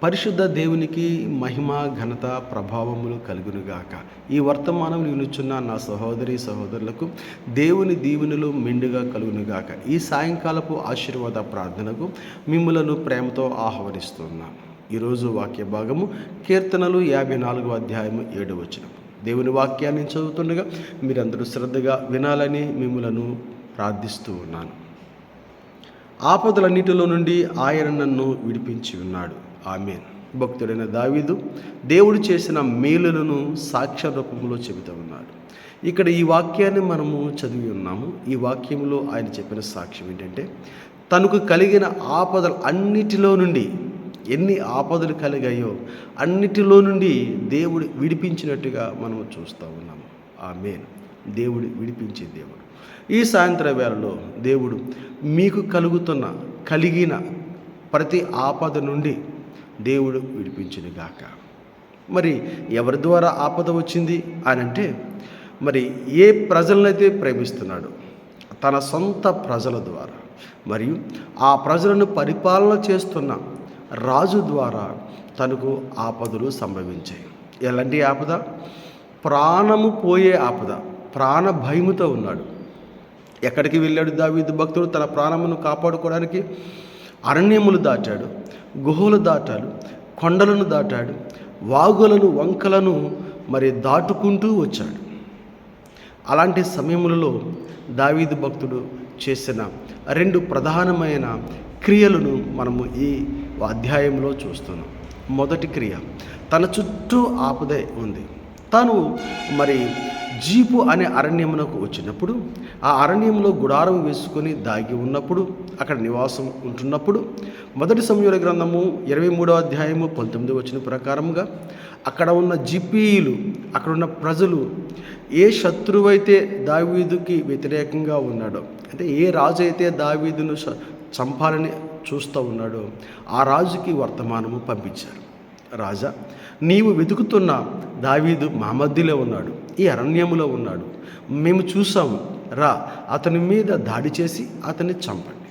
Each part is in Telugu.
పరిశుద్ధ దేవునికి మహిమ ఘనత ప్రభావములు కలుగునుగాక. ఈ వర్తమానం వినుచున్న నా సహోదరి సహోదరులకు దేవుని దీవెనలు మెండుగా కలుగునుగాక. ఈ సాయంకాలపు ఆశీర్వాద ప్రార్థనకు మిమ్ములను ప్రేమతో ఆహ్వానిస్తున్నాను. ఈరోజు వాక్య భాగము కీర్తనలు 54వ అధ్యాయము 7వ వచనం. దేవుని వాక్యాన్ని చదువుతుండగా మీరందరూ శ్రద్ధగా వినాలని మిమ్ములను ప్రార్థిస్తూ ఉన్నాను. ఆపదలన్నిటిలో నుండి ఆయన నన్ను విడిపించి ఉన్నాడు. ఆమేన్. భక్తుడైన దావీదు దేవుడు చేసిన మేలులను సాక్ష్య రూపంలో చెబుతూ ఉన్నాడు. ఇక్కడ ఈ వాక్యాన్ని మనము చదివి ఉన్నాము. ఈ వాక్యంలో ఆయన చెప్పిన సాక్ష్యం ఏంటంటే, తనకు కలిగిన ఆపదలు అన్నిటిలో నుండి, ఎన్ని ఆపదలు కలిగాయో అన్నిటిలో నుండి దేవుడు విడిపించినట్టుగా మనం చూస్తూ ఉన్నాము. ఆమేన్. దేవుడు విడిపించే దేవుడు. ఈ సాయంత్రం వేళలో దేవుడు మీకు కలిగిన ప్రతి ఆపద నుండి దేవుడు విడిపించునుగాక. మరి ఎవరి ద్వారా ఆపద వచ్చింది అని అంటే, మరి ఏ ప్రజలనైతే ప్రేమిస్తున్నాడో తన సొంత ప్రజల ద్వారా, మరియు ఆ ప్రజలను పరిపాలన చేస్తున్న రాజు ద్వారా తనకు ఆపదలు సంభవించాయి. ఎలాంటి ఆపద? ప్రాణము పోయే ఆపద. ప్రాణ భయముతో ఉన్నాడు. ఎక్కడికి వెళ్ళాడు దావీదు భక్తుడు తన ప్రాణమును కాపాడుకోవడానికి? అరణ్యములు దాటాడు, గుహలు దాటాడు, కొండలను దాటాడు, వాగులను వంకలను దాటుకుంటూ వచ్చాడు. అలాంటి సమయములలో దావీదు భక్తుడు చేసిన 2 ప్రధానమైన క్రియలను మనము ఈ అధ్యాయంలో చూస్తున్నాం. మొదటి క్రియ, తన చుట్టూ ఆపదే ఉంది. తాను జీపు అనే అరణ్యమునకు వచ్చినప్పుడు, ఆ అరణ్యంలో గుడారం వేసుకొని దాగి ఉన్నప్పుడు, అక్కడ నివాసం ఉంటున్నప్పుడు, మొదటి సమూయేలు గ్రంథము 23వ అధ్యాయము 19వ వచనం ప్రకారముగా అక్కడ ఉన్న జిపీయులు, అక్కడ ఉన్న ప్రజలు ఏ శత్రువైతే దావీదుకి వ్యతిరేకంగా ఉన్నాడో, అంటే ఏ రాజు అయితే దావీదును చంపాలని చూస్తూ ఉన్నాడో ఆ రాజుకి వర్తమానము పంపించారు. రాజా, నీవు వెతుకుతున్న దావీదు మా మధ్యలో ఉన్నాడు, ఈ అరణ్యములో ఉన్నాడు, మేము చూసాము, రా అతని మీద దాడి చేసి అతన్ని చంపండి.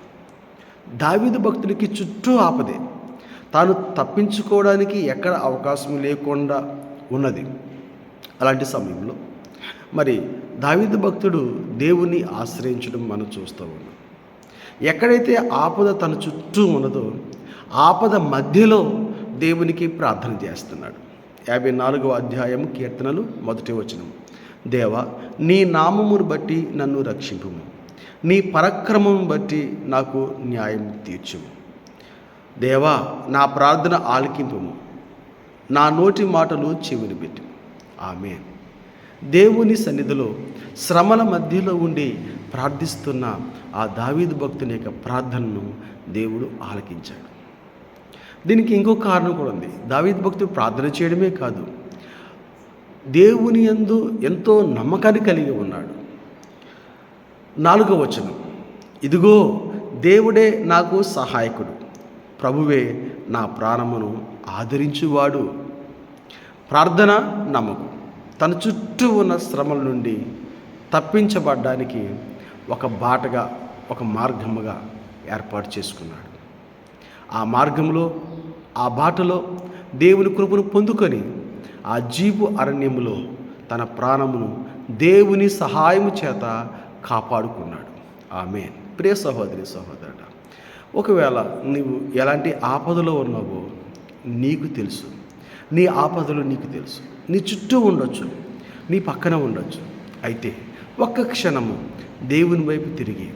దావీదు భక్తుడికి చుట్టూ ఆపదే, తాను తప్పించుకోవడానికి ఎక్కడ అవకాశం లేకుండా ఉన్నది. అలాంటి సమయంలో దావీదు భక్తుడు దేవుని ఆశ్రయించడం మనం చూస్తూ ఉన్నాం. ఎక్కడైతే ఆపద తన చుట్టూ ఉన్నదో ఆపద మధ్యలో దేవునికి ప్రార్థన చేస్తున్నాడు. 54వ అధ్యాయము కీర్తనలు 1వ వచనం. దేవా, నీ నామమును బట్టి నన్ను రక్షింపుము, నీ పరాక్రమం బట్టి నాకు న్యాయం తీర్చుము. దేవా, నా ప్రార్థన ఆలకింపుము, నా నోటి మాటలు చెవిని పెట్టు. ఆమేన్. దేవుని సన్నిధిలో శ్రమల మధ్యలో ఉండి ప్రార్థిస్తున్న ఆ దావీదు భక్తుని యొక్క ప్రార్థనను దేవుడు ఆలకించాడు. దీనికి ఇంకో కారణం కూడా ఉంది. దావీదు భక్తుడు ప్రార్థన చేయడమే కాదు, దేవుని యందు ఎంతో నమ్మకాన్ని కలిగి ఉన్నాడు. 4వ వచనం, ఇదిగో దేవుడే నాకు సహాయకుడు, ప్రభువే నా ప్రాణమును ఆదరించువాడు. ప్రార్థన, నమ్మకం తన చుట్టూ ఉన్న శ్రమల నుండి తప్పించబడ్డానికి ఒక బాటగా, ఒక మార్గముగా ఏర్పాటు చేసుకున్నాడు. ఆ మార్గంలో, ఆ బాటలో దేవుని కృపను పొందుకొని ఆ జీపు అరణ్యములో తన ప్రాణమును దేవుని సహాయము చేత కాపాడుకున్నాడు. ఆమేన్. ప్రియ సహోదరి సహోదరుడా, ఒకవేళ నీవు ఎలాంటి ఆపదలో ఉన్నావో నీకు తెలుసు. నీ ఆపదలు నీకు తెలుసు. నీ చుట్టూ ఉండొచ్చు, నీ పక్కన ఉండొచ్చు. అయితే ఒక్క క్షణము దేవుని వైపు తిరిగి,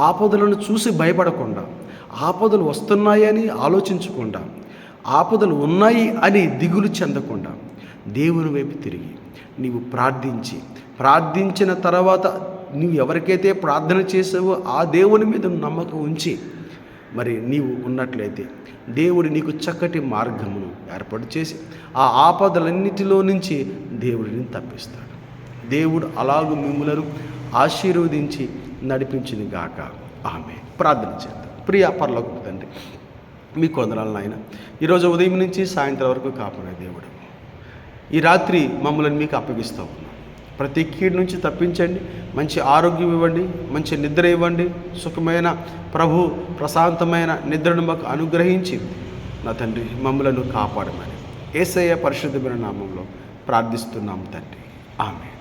ఆపదలను చూసి భయపడకుండా, ఆపదలు వస్తున్నాయని ఆలోచించకుండా, ఆపదలు ఉన్నాయి అని దిగులు చెందకుండా దేవుని వైపు తిరిగి నీవు ప్రార్థించిన తర్వాత నీవు ఎవరికైతే ప్రార్థన చేసావో ఆ దేవుని మీద నమ్మకం ఉంచి నీవు ఉన్నట్లయితే దేవుడు నీకు చక్కటి మార్గమును ఏర్పాటు చేసి ఆ ఆపదలన్నిటిలో నుంచి దేవుడిని తప్పిస్తాడు. దేవుడు అలాగూ మిమ్ములను ఆశీర్వదించి నడిపించును గాక. ఆమేన్. ప్రార్థన చేద్దాం. ప్రియ పరలోకపు తండ్రి, మీకు వందనాలు నాయన. ఈరోజు ఉదయం నుంచి సాయంత్రం వరకు కాపాడే దేవుడు, ఈ రాత్రి మమ్మల్ని మీకు అప్పగిస్తూ ఉన్నాం. ప్రతి కీడు నుంచి తప్పించండి, మంచి ఆరోగ్యం ఇవ్వండి, మంచి నిద్ర ఇవ్వండి, సుఖమైన ప్రశాంతమైన నిద్రను మాకు అనుగ్రహించి నా తండ్రి మమ్మలను కాపాడమని యేసయ్య పరిశుద్ధమైన నామంలో ప్రార్థిస్తున్నాం తండ్రి. ఆమేన్.